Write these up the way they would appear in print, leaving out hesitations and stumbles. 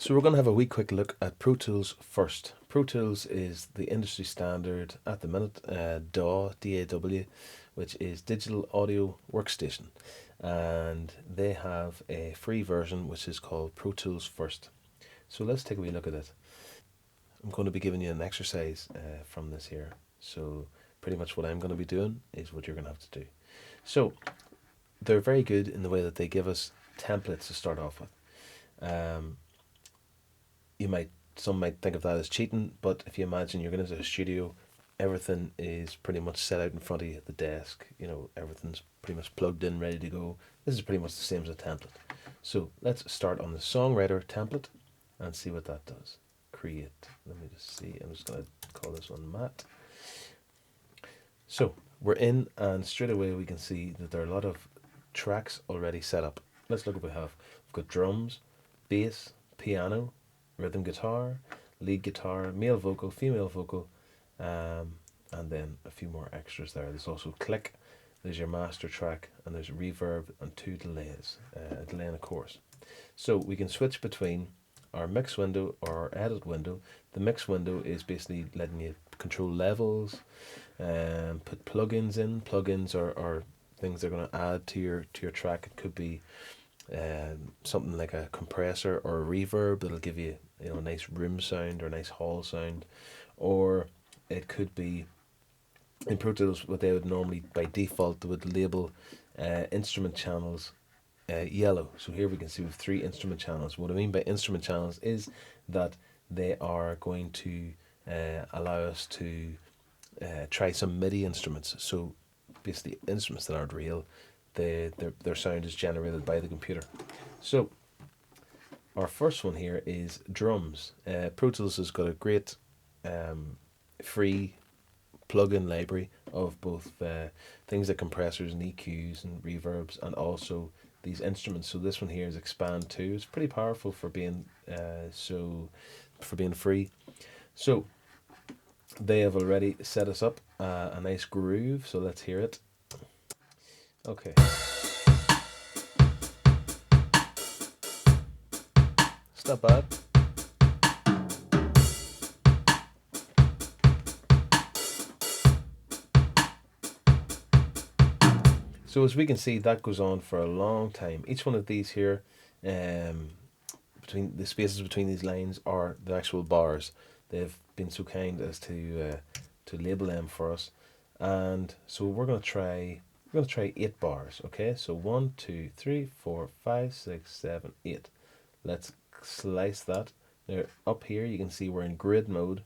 So we're going to have a wee quick look at Pro Tools first. Pro Tools is the industry standard at the minute, DAW, D-A-W, which is Digital Audio Workstation. And they have a free version which is called Pro Tools First. So let's take a wee look at it. I'm going to be giving you an exercise from this here. So pretty much what I'm going to be doing is what you're going to have to do. So they're very good in the way that they give us templates to start off with. Some might think of that as cheating, but if you imagine you're going into a studio, everything is pretty much set out in front of you at the desk. You know, everything's pretty much plugged in, ready to go. This is pretty much the same as a template. So let's start on the songwriter template and see what that does. Create. Let me just see. I'm just going to call this one Matt. So we're in, and straight away we can see that there are a lot of tracks already set up. Let's look what we have. We've got drums, bass, piano, rhythm guitar, lead guitar, male vocal, female vocal, and then a few more extras there. There's also click, there's your master track, and there's reverb and two delays, a delay and a chorus. So we can switch between our mix window or our edit window. The mix window is basically letting you control levels, put plugins in. Plugins are things they're going to add to your track. It could be something like a compressor or a reverb that'll give you a nice room sound or a nice hall sound, or it could be in Pro Tools what they would normally by default they would label instrument channels yellow. So here we can see we have 3 instrument channels. What I mean by instrument channels is that they are going to allow us to try some MIDI instruments. So basically instruments that aren't real. Their sound is generated by the computer. So our first one here is drums. Pro Tools has got a great free plugin library of both things like compressors and EQs and reverbs, and also these instruments. So this one here is Expand 2. It's pretty powerful for being free. So they have already set us up a nice groove. So let's hear it. Okay. It's not bad. So as we can see, that goes on for a long time. Each one of these here, between the spaces between these lines are the actual bars. They've been so kind as to label them for us, and so we're going to try 8 bars. Okay, so 1, 2, 3, 4, 5, 6, 7, 8. Let's slice that. Now up here you can see we're in grid mode,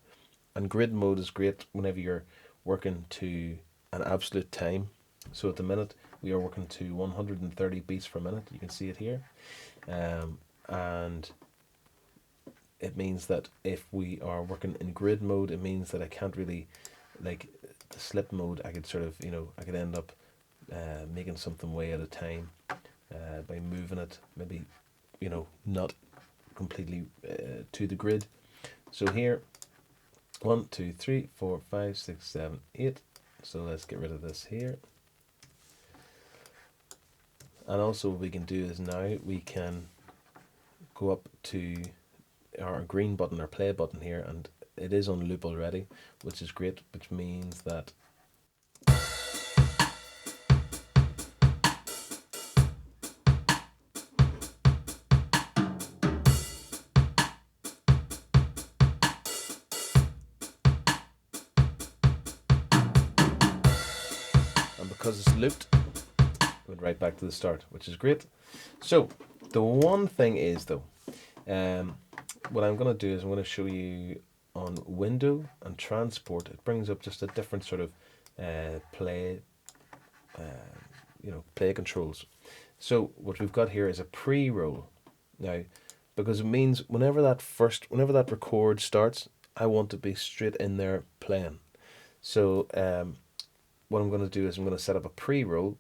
and grid mode is great whenever you're working to an absolute time. So at the minute we are working to 130 beats per minute. You can see it here, and it means that if we are working in grid mode, it means that I can't really, like the slip mode, I could sort of, I could end up making something way at a time by moving it, maybe, not completely to the grid. So here, 1, 2, 3, 4, 5, 6, 7, 8. So let's get rid of this here. And also what we can do is now we can go up to our green button, our play button here, and it is on loop already, which is great, which means that and because it's looped, it went right back to the start, which is great. So the one thing is though, what I'm going to do is I'm going to show you on window and transport. It brings up just a different sort of play controls. So what we've got here is a pre-roll. Now, because it means whenever that record starts, I want to be straight in there playing. So what I'm going to do is I'm going to set up a pre-roll,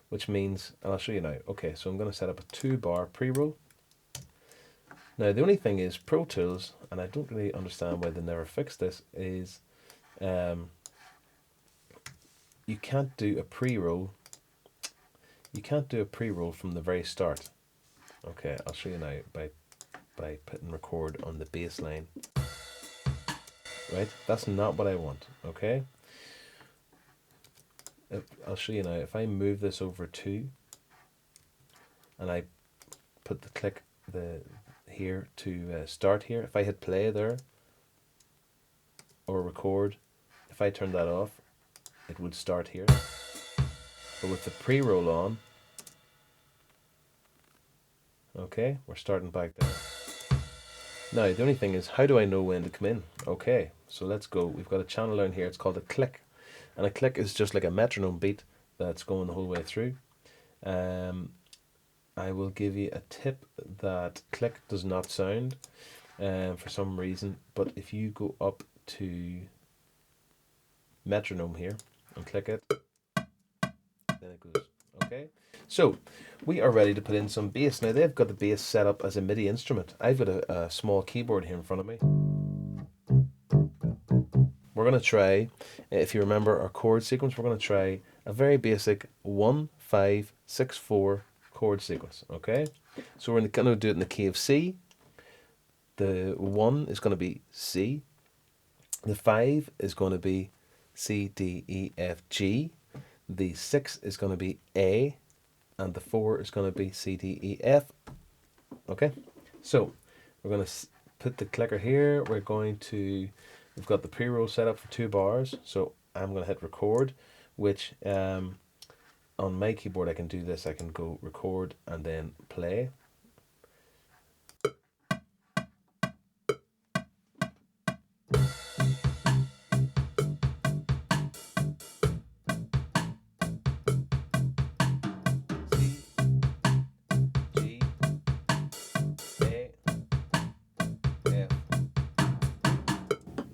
which means, and I'll show you now. Okay, so I'm going to set up a 2-bar pre-roll. Now the only thing is Pro Tools, and I don't really understand why they never fixed this, is you can't do a pre-roll. You can't do a pre-roll from the very start. Okay, I'll show you now by by putting record on the bass line. Right, that's not what I want. Okay, I'll show you now. If I move this over 2 and I put the click here to start here, if I hit play there or record, if I turn that off, it would start here. But with the pre-roll on, okay, we're starting back there. Now, the only thing is, how do I know when to come in? Okay, so let's go. We've got a channel down here. It's called a click. And a click is just like a metronome beat that's going the whole way through. I will give you a tip that click does not sound for some reason. But if you go up to metronome here and click it, then it goes. Okay, so we are ready to put in some bass. Now they've got the bass set up as a MIDI instrument. I've got a small keyboard here in front of me. We're going to try, if you remember our chord sequence, we're going to try a very basic 1, 5, 6, 4 chord sequence. Okay, so we're going to do it in the key of C. The 1 is going to be C. The 5 is going to be C, D, E, F, G. The 6 is going to be A, and the 4 is going to be C, D, E, F. Okay, so we're going to put the clicker here. We've got the pre-roll set up for 2 bars, so I'm going to hit record, which on my keyboard I can do this. I can go record and then play.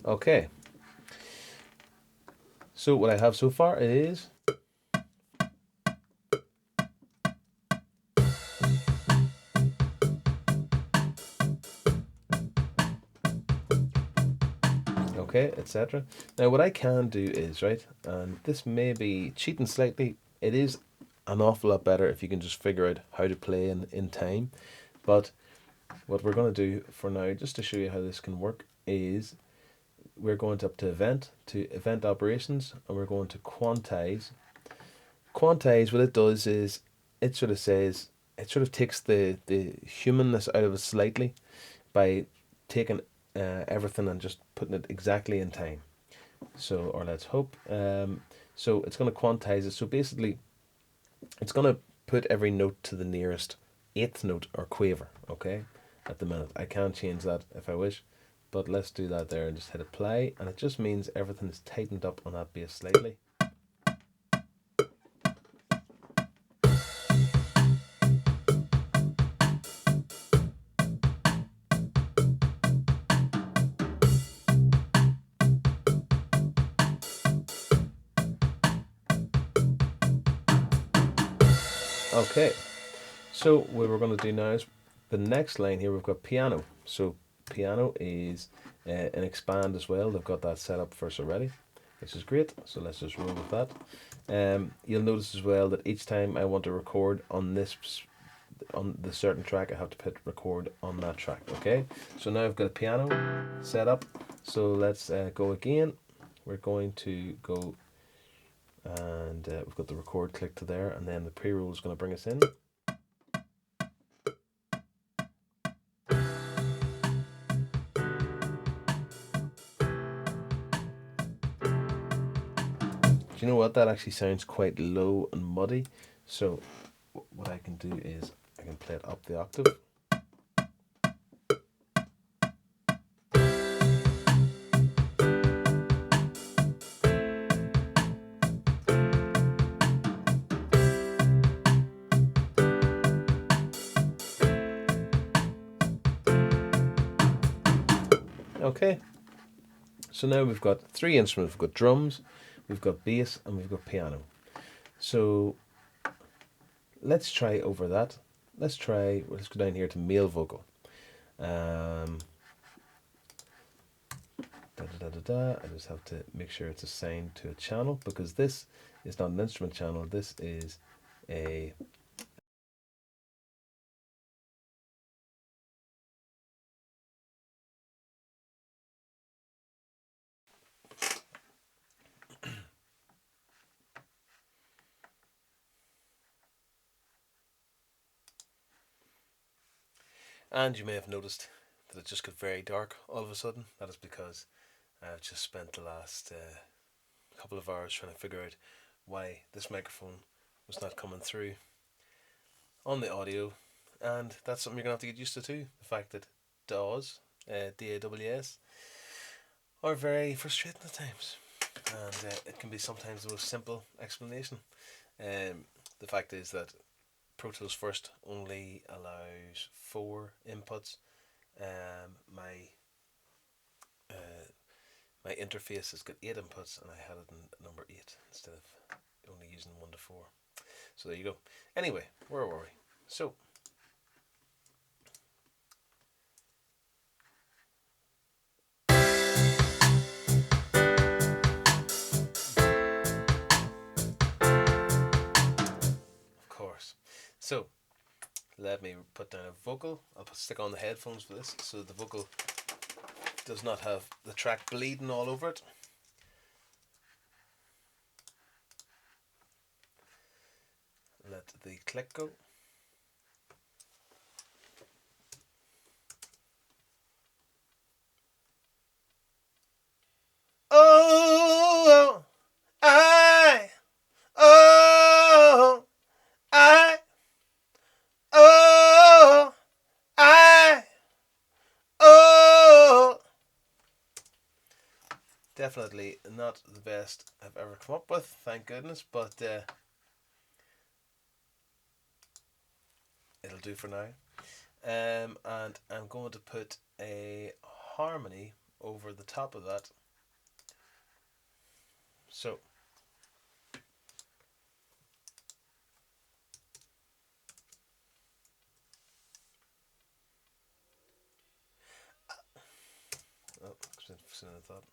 Okay, so what I have so far is okay, etc. Now what I can do is, right, and this may be cheating slightly, it is an awful lot better if you can just figure out how to play in time. But what we're going to do for now, just to show you how this can work, is we're going up to event operations, and we're going to quantize. Quantize, what it does is it sort of takes the humanness out of it slightly by taking everything and just putting it exactly in time. So, or let's hope. So it's going to quantize it. So basically, it's going to put every note to the nearest 8th note or quaver. Okay, at the minute I can change that if I wish. But let's do that there and just hit apply, and it just means everything is tightened up on that bass slightly. Okay, so what we're going to do now is the next line here. We've got piano. So piano is an expand as well. They've got that set up for us already, which is great. So let's just roll with that. You'll notice as well that each time I want to record on the certain track, I have to put record on that track. Okay, so now I've got a piano set up. So let's go again. We're going to go, and we've got the record click to there, and then the pre-roll is going to bring us in. Do you know what? That actually sounds quite low and muddy. So what I can do is I can play it up the octave. Okay, so now we've got 3 instruments. We've got drums, we've got bass, and we've got piano. So let's try over that. Let's go down here to male vocal. I just have to make sure it's assigned to a channel, because this is not an instrument channel. This is a And you may have noticed that it just got very dark all of a sudden. That is because I've just spent the last couple of hours trying to figure out why this microphone was not coming through on the audio, and that's something you're gonna have to get used to too. The fact that DAWs, DAWS, are very frustrating at times, and it can be sometimes the most simple explanation. The fact is that Pro Tools first only allows 4 inputs. My uh, my interface has got 8 inputs, and I had it in number 8 instead of only using 1 to 4. So there you go. Anyway, where were we? So of course, so let me put down a vocal. I'll stick on the headphones for this, so the vocal does not have the track bleeding all over it. Let the click go. Oh, I, oh, I, oh, I, oh. Definitely not the best I've ever come up with, thank goodness, but it'll do for now. And I'm going to put a harmony over the top of that. So, oh, sooner than I thought.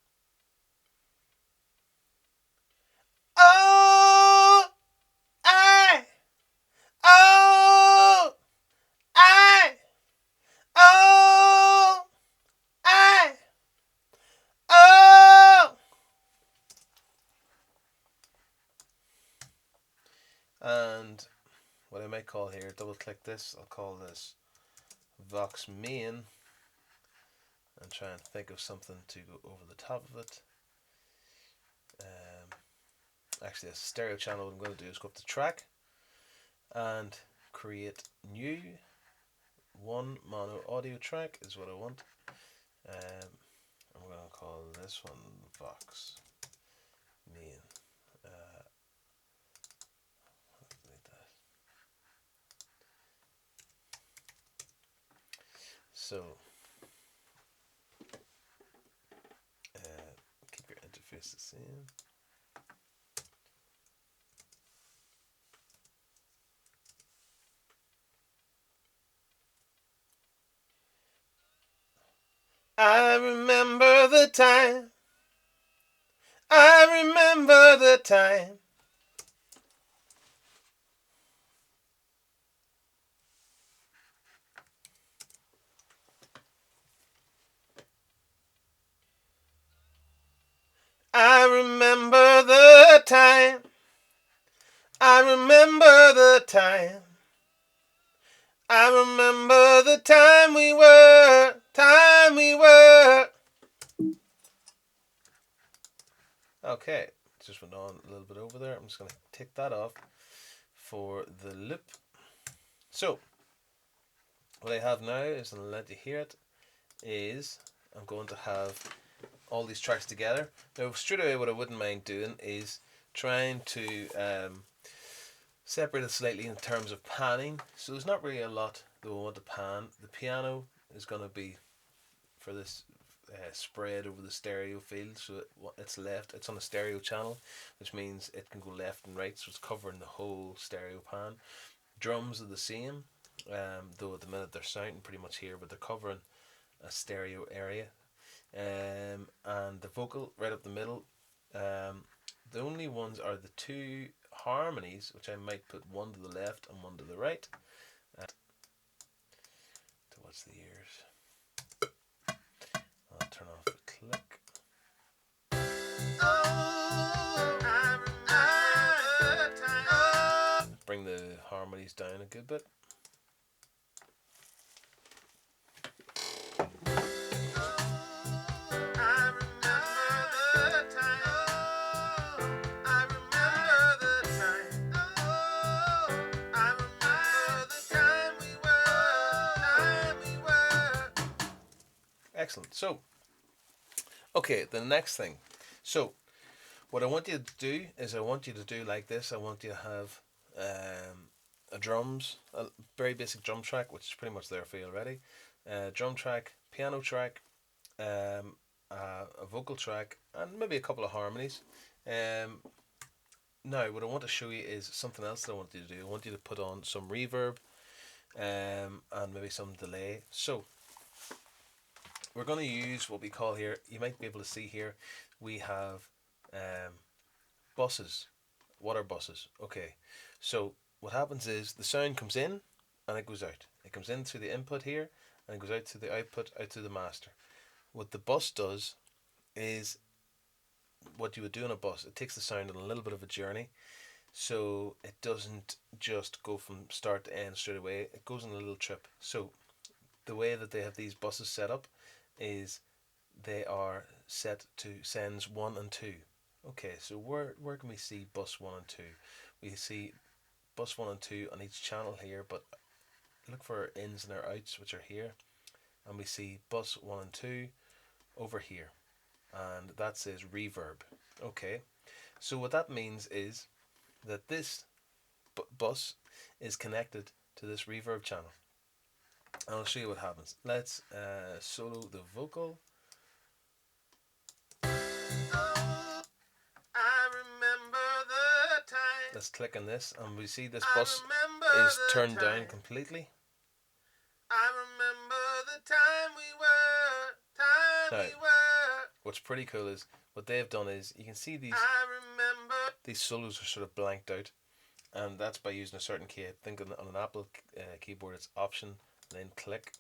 Oh, I, oh, I, oh, I, oh. And what I might call here, double click this, I'll call this Vox Main, and try and think of something to go over the top of it. Actually, as a stereo channel, what I'm going to do is go up to track and create new one mono audio track is what I want. I'm going to call this one Vox Main. Like that. So keep your interface the same. I remember the time. I remember the time. I remember the time. I remember the time. I remember the time we were. Time we were. Okay, just went on a little bit over there. I'm just going to take that off for the loop. So, what I have now is, and I'll let you hear it, is I'm going to have all these tracks together. Now, straight away, what I wouldn't mind doing is trying to separate it slightly in terms of panning. So there's not really a lot that we want to pan. The piano is going to be for this spread over the stereo field, so it's left. It's on a stereo channel, which means it can go left and right, so it's covering the whole stereo pan. Drums are the same, though at the minute they're sounding pretty much here, but they're covering a stereo area. And the vocal right up the middle. The only ones are the 2 harmonies, which I might put one to the left and one to the right. Towards the ears. I'll turn off the click. Bring the harmonies down a good bit. Excellent. So, okay, the next thing. So, what I want you to do is I want you to do like this. I want you to have a very basic drum track, which is pretty much there for you already. Drum track, piano track, a vocal track, and maybe a couple of harmonies. Um, Now, what I want to show you is something else that I want you to do. I want you to put on some reverb and maybe some delay. So, we're going to use what we call here, you might be able to see here, we have um, buses, water buses. Okay, so what happens is the sound comes in and it goes out. It comes in through the input here and it goes out to the output, out to the master. What the bus does is what you would do on a bus. It takes the sound on a little bit of a journey, so it doesn't just go from start to end straight away. It goes on a little trip. So the way that they have these buses set up is they are set to sends 1 and 2. Okay, so where can we see bus 1 and 2? We see bus 1 and 2 on each channel here, but look for ins and our outs, which are here, and we see bus 1 and 2 over here, and that says reverb. Okay, so what that means is that this bus is connected to this reverb channel, and I'll show you what happens. Let's solo the vocal. Let's click on this and we see this bus is turned down completely. I remember the time we were. What's pretty cool is what they've done is you can see these solos are sort of blanked out, and that's by using a certain key. I think on an Apple keyboard it's Option and then click.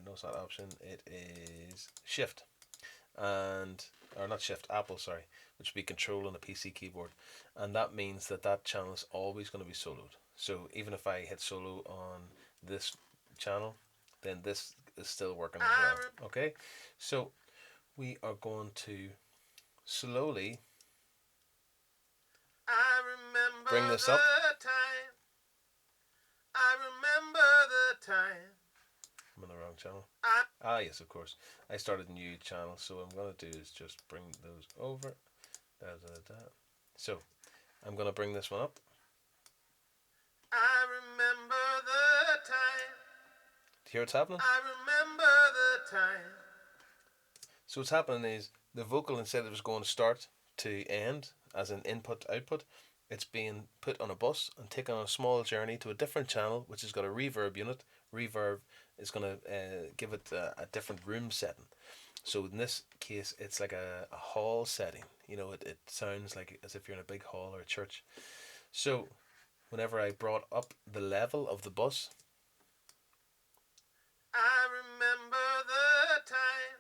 No, it's not Option. It is Shift. And or not Shift, Apple, sorry, which would be Control on a PC keyboard, and that means that that channel is always going to be soloed. So even if I hit solo on this channel, then this is still working as well. Okay, so we are going to slowly bring this up. I remember the time. I'm on the wrong channel. Yes, of course. I started a new channel, so what I'm going to do is just bring those over. So, I'm going to bring this one up. I remember the time. Do you hear what's happening? I remember the time. So what's happening is the vocal, instead of just going start to end as an input output, it's being put on a bus and taken on a small journey to a different channel, which has got a reverb unit. Reverb is going to give it a different room setting. So in this case, it's like a hall setting. You know, it sounds like as if you're in a big hall or a church. So whenever I brought up the level of the bus, I remember the time.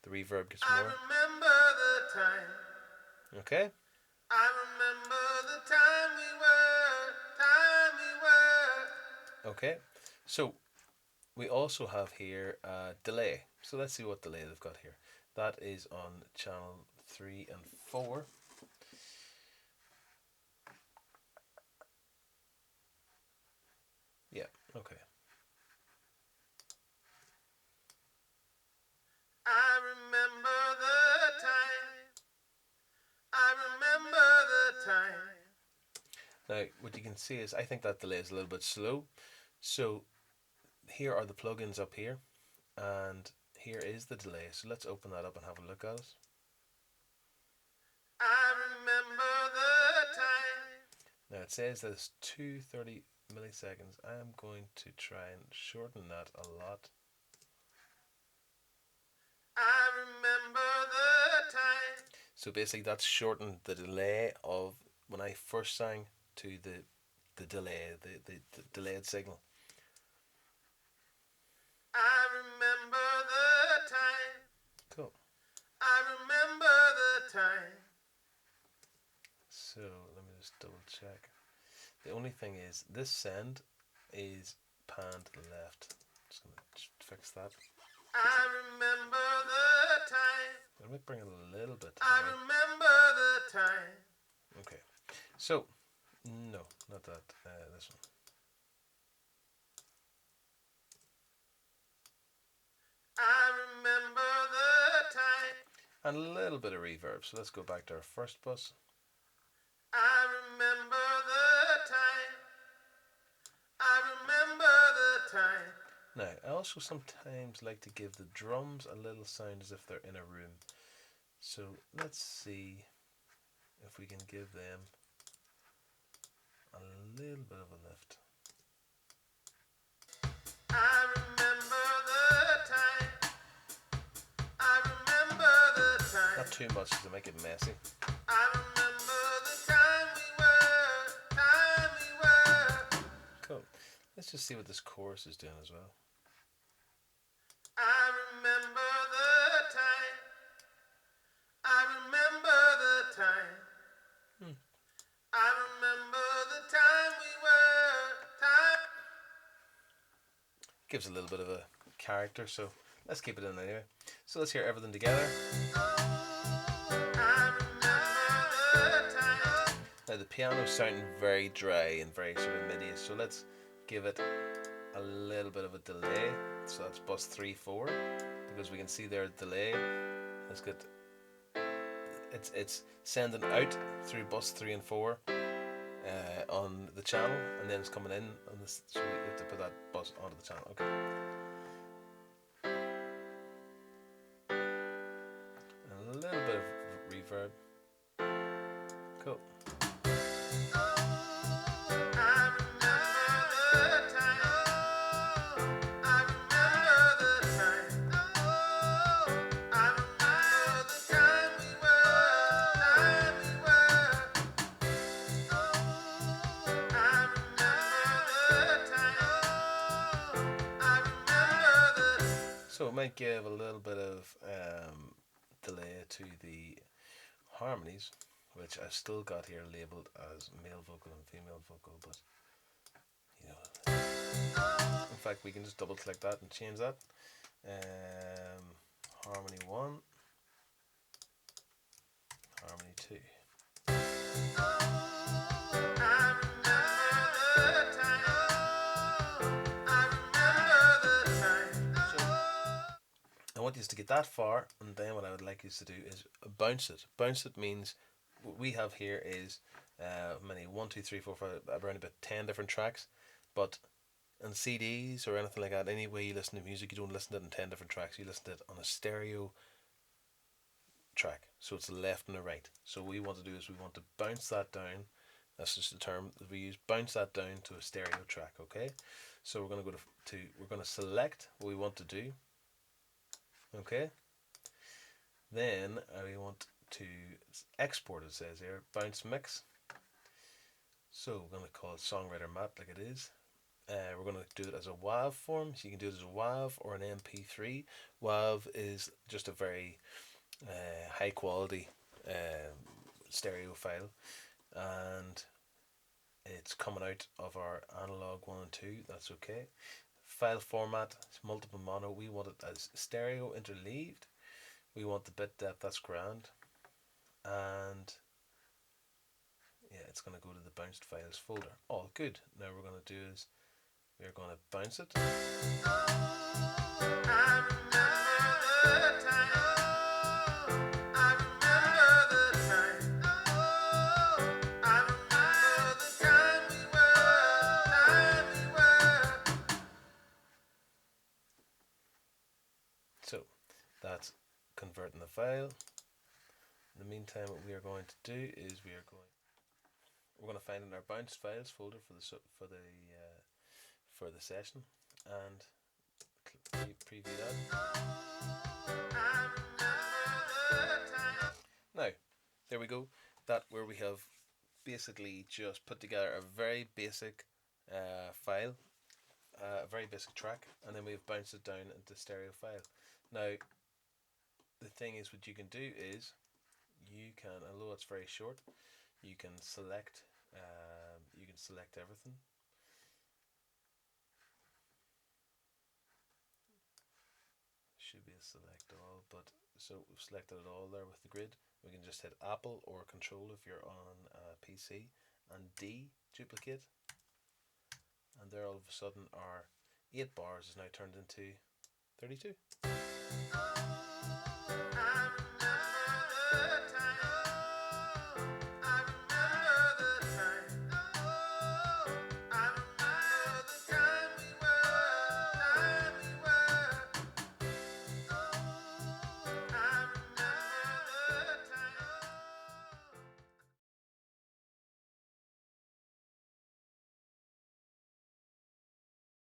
The reverb gets more. I remember the time. Okay. I remember the time we were. Okay. So we also have here delay. So let's see what delay they've got here. That is on channel 3 and 4. Yeah, okay. I remember the time. I remember the time. Now, what you can see is I think that delay is a little bit slow. So here are the plugins up here, and here is the delay. So let's open that up and have a look at it. I remember the time. Now it says that it's 230 milliseconds. I'm going to try and shorten that a lot. I remember the time. So basically that's shortened the delay of when I first sang to the delay, the delayed signal. I remember the time. Cool. I remember the time. So let me just double check. The only thing is this send is panned to the left. Just gonna fix that. I remember the time. Let me bring it a little bit. I remember the time. Okay. So no, not that. This one. I remember and a little bit of reverb. So let's go back to our first bus. I remember the time. I remember the time. Now, I also sometimes like to give the drums a little sound as if they're in a room. So let's see if we can give them a little bit of a lift. I remember the time. I remember the time. Not too much to make it messy. I remember the time we were. Cool. Let's just see what this chorus is doing as well. I remember the time. I remember the time. I remember the time we were. Time. Gives a little bit of a character, so let's keep it in anyway. So let's hear everything together. I remember the time. Now the piano's sounding very dry and very sort of midi, so let's give it a little bit of a delay. So that's bus 3, 4, because we can see there delay. Let's get it's sending out through bus 3 and 4 on the channel, and then it's coming in on this. So we have to put that bus onto the channel. Okay. And a little bit of reverb. Cool. So it might give a little bit of delay to the harmonies, which I've still got here labelled as male vocal and female vocal, but you know. In fact, we can just double click that and change that. Harmony 1, harmony 2. I want you to get that far, and then what I would like you to do is bounce it. Bounce it means what we have here is many 1, 2, 3, 4, 5, around about 10 different tracks, but on CDs or anything like that, any way you listen to music, you don't listen to it in 10 different tracks. You listen to it on a stereo track, so it's the left and the right. So what we want to do is we want to bounce that down. That's just the term that we use. Bounce that down to a stereo track. Okay, so we're going to go to we're going to select what we want to do. Okay, then we want to export. It says here bounce mix. So we're going to call it songwriter mat like it is. We're going to do it as a WAV form. So you can do it as a WAV or an MP3. WAV is just a very high quality stereo file, and it's coming out of our analog 1 and 2. That's okay. File format, multiple mono. We want it as stereo interleaved. We want the bit depth. That's grand. And yeah, it's going to go to the bounced files folder. All good. Now we're going to do is we're going to bounce it. So that's converting the file. In the meantime, what we are going to do is we're going to find in our bounced files folder for the session and preview that. Now, there we go. That where we have basically just put together a very basic file, a very basic track, and then we've bounced it down into stereo file. Now, the thing is, what you can do is you can, although it's very short, you can select everything. Should be a select all, but so we've selected it all there with the grid. We can just hit Apple or Control if you're on a PC, and D, duplicate, and there all of a sudden our 8 bars is now turned into 32.